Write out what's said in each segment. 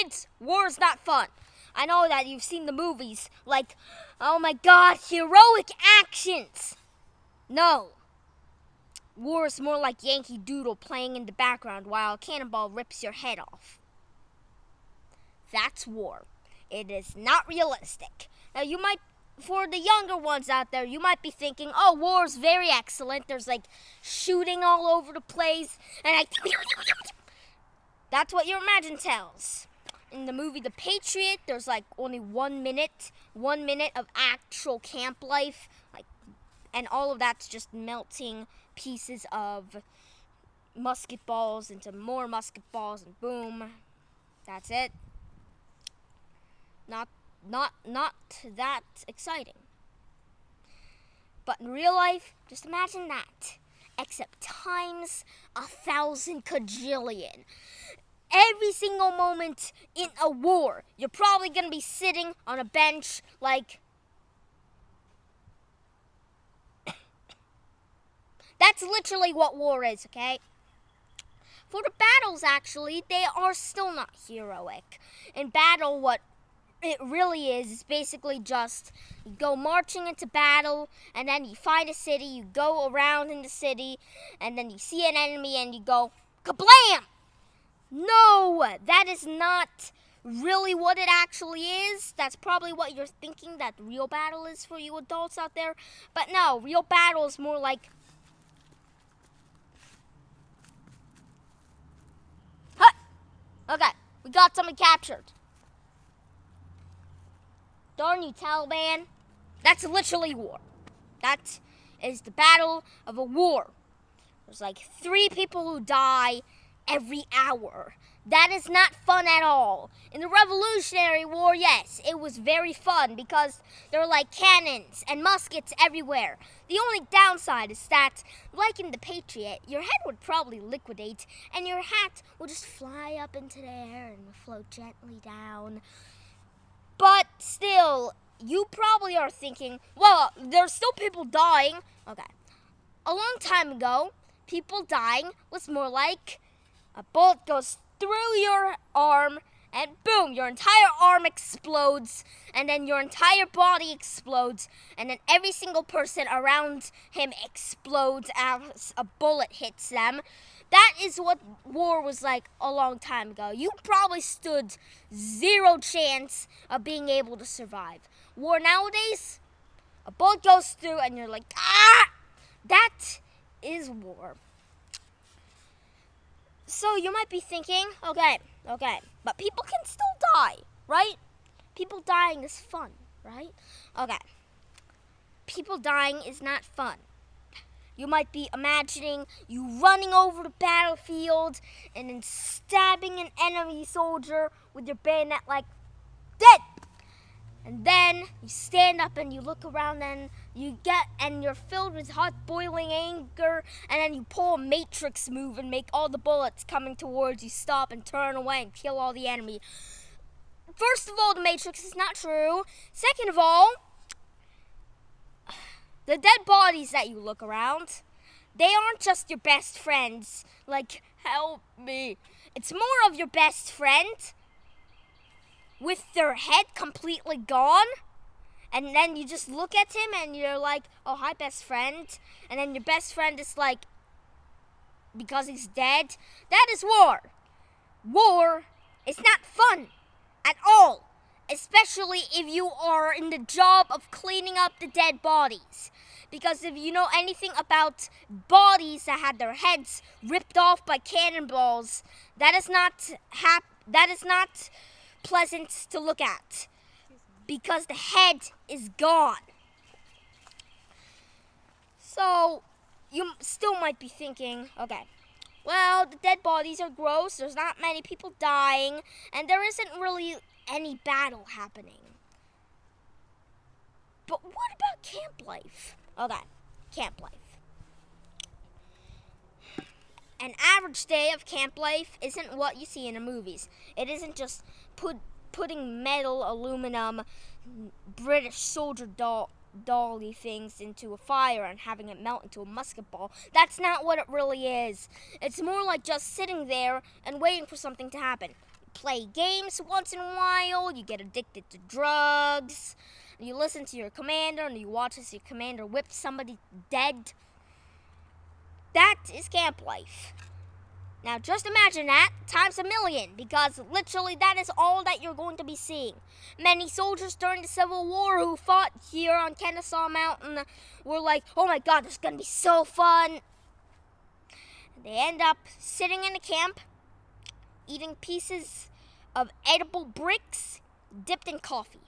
kids, war is not fun. I know that you've seen the movies, like, oh my god, heroic actions. No. War is more like Yankee Doodle playing in the background while a cannonball rips your head off. That's war. It is not realistic. Now for the younger ones out there, you might be thinking, oh, war is very excellent. There's like shooting all over the place. And that's what your imagination tells. In the movie The Patriot, there's like only 1 minute of actual camp life. And all of that's just melting pieces of musket balls into more musket balls, and boom, that's it. Not that exciting. But in real life, just imagine that, except times 1,000 kajillion. Every single moment in a war, you're probably gonna be sitting on a bench like. That's literally what war is, okay? For the battles, actually, they are still not heroic. In battle, what it really is basically just you go marching into battle, and then you find a city, you go around in the city, and then you see an enemy, and you go, kablam! No, that is not really what it actually is. That's probably what you're thinking that real battle is for you adults out there. But no, real battle is more like, okay, we got someone captured. Darn you, Taliban. That's literally war. That is the battle of a war. There's like 3 people who die every hour. That is not fun at all. In the Revolutionary War, yes, it was very fun because there were like cannons and muskets everywhere. The only downside is that, like in the Patriot, your head would probably liquidate and your hat would just fly up into the air and float gently down. But still, you probably are thinking, well, there's still people dying. Okay. A long time ago, people dying was more like a bullet goes through your arm, and boom, your entire arm explodes, and then your entire body explodes, and then every single person around him explodes as a bullet hits them. That is what war was like a long time ago. You probably stood 0 chance of being able to survive. War nowadays, a bullet goes through, and you're like, ah! That is war. So you might be thinking, okay, but people can still die, right? People dying is fun, right? Okay. People dying is not fun. You might be imagining you running over the battlefield and then stabbing an enemy soldier with your bayonet like, dead! And then you stand up and you look around and you're filled with hot boiling anger, and then you pull a matrix move and make all the bullets coming towards you stop and turn away and kill all the enemy. First of all, the matrix is not true. Second of all, the dead bodies that you look around, they aren't just your best friends. Like, help me. It's more of your best friend with their head completely gone, and then you just look at him and you're like, oh, hi, best friend. And then your best friend is like, because he's dead. That is war. War is not fun at all, especially if you are in the job of cleaning up the dead bodies. Because if you know anything about bodies that had their heads ripped off by cannonballs, that is not pleasant to look at, because the head is gone. So you still might be thinking, okay, well, the dead bodies are gross, there's not many people dying, and there isn't really any battle happening. But what about camp life? Okay, camp life. An average day of camp life isn't what you see in the movies. It isn't just putting metal, aluminum, British soldier dolly things into a fire and having it melt into a musket ball. That's not what it really is. It's more like just sitting there and waiting for something to happen. play games once in a while, you get addicted to drugs, you listen to your commander, and you watch as your commander whips somebody dead. That is camp life. Now just imagine that times 1,000,000, because literally that is all that you're going to be seeing. Many soldiers during the Civil War who fought here on Kennesaw Mountain were like, oh my God, this is going to be so fun. They end up sitting in the camp, eating pieces of edible bricks dipped in coffee,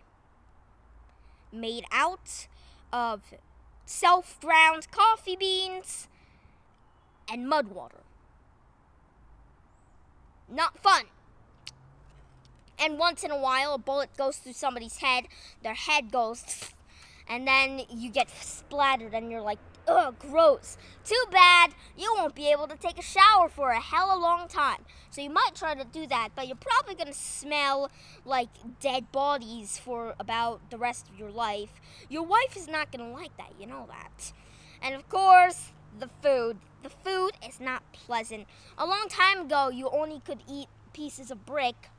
made out of self-ground coffee beans and mud water. Not fun. And once in a while, a bullet goes through somebody's head, their head goes, and then you get splattered and you're like, ugh, gross. Too bad you won't be able to take a shower for a hella long time. So you might try to do that, but you're probably going to smell like dead bodies for about the rest of your life. Your wife is not going to like that, you know that. And of course, the food. The food is not pleasant. A long time ago, you only could eat pieces of brick.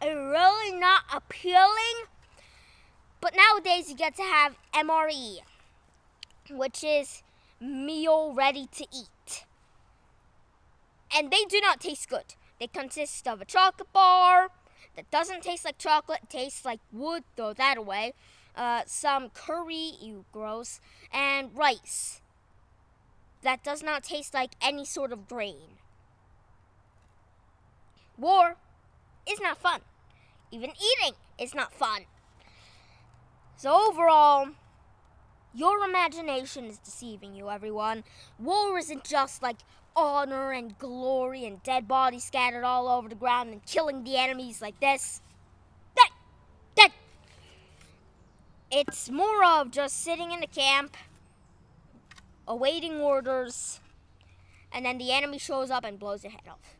It's really not appealing. But nowadays, you get to have MRE, which is meal ready to eat. And they do not taste good. They consist of a chocolate bar that doesn't taste like chocolate, tastes like wood, throw that away. Some curry, ew, gross, and rice that does not taste like any sort of grain. War is not fun. Even eating is not fun. So overall, your imagination is deceiving you, everyone. War isn't just like honor and glory and dead bodies scattered all over the ground and killing the enemies like this. Dead. It's more of just sitting in the camp, awaiting orders, and then the enemy shows up and blows your head off.